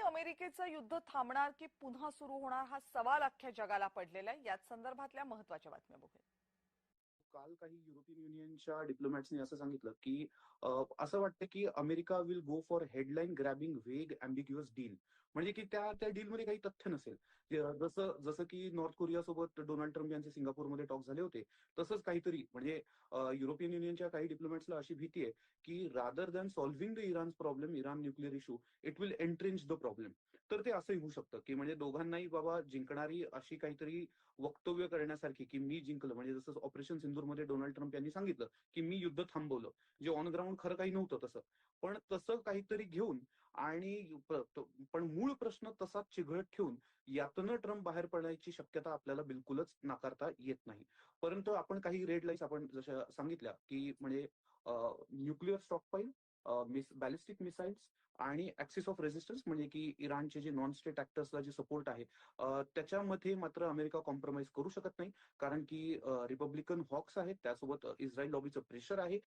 अमेरिकेचं युद्ध थांबणार की पुन्हा सुरू होणार हा सवाल अख्ख्या जगाला पडलेला आहे. याच संदर्भातल्या महत्त्वाच्या बातम्या बघूया. काल काही युरोपियन युनियनच्या डिप्लोमॅट्सनी असं सांगितलं की असं वाटतं की America will go for headline grabbing वेग अँबिग्युअस डील. म्हणजे की त्या डीलमध्ये काही तथ्य नसेल. जसं जसं की नॉर्थ कोरियासोबत डोनाल्ड ट्रम्प यांचे सिंगापूरमध्ये टॉक झाले होते, तसंच काहीतरी म्हणजे युरोपियन युनियनच्या काही डिप्लोमॅट्सला अशी भीती आहे की rather than solving the Iran problem, Iran nuclear issue, it will entrench the problem. तर ते असंही होऊ शकतं की म्हणजे दोघांनाही बाबा जिंकणारी अशी काहीतरी वक्तव्य करण्यासारखी की मी जिंकलं, म्हणजे जसं ऑपरेशन सिंदूरमध्ये डोनाल्ड ट्रम्प यांनी सांगितलं की मी युद्ध थांबवलं, जे ऑन ग्राउंड खरं काही नव्हतं तसं, पण तसं काहीतरी घेऊन आणि पण मूळ प्रश्न तसाच चिघळत ठेवून यातनं ट्रम्प बाहेर पडण्याची शक्यता आपल्याला बिलकुलच नाकारता येत नाही. परंतु आपण काही रेड लाईन्स आपण जशा सांगितल्या की म्हणजे न्यूक्लिअर स्टॉकपाईल, बॅलिस्टिक मिसाईल्स आणि ऍक्सिस ऑफ रेझिस्टन्स, म्हणजे की इराणचे जे नॉन स्टेट ऍक्टर्सला जे सपोर्ट आहे त्याच्यामध्ये मात्र अमेरिका कॉम्प्रोमाइज करू शकत नाही, कारण की रिपब्लिकन हॉक्स आहेत, त्यासोबत इस्रायल लॉबीचं प्रेशर आहे.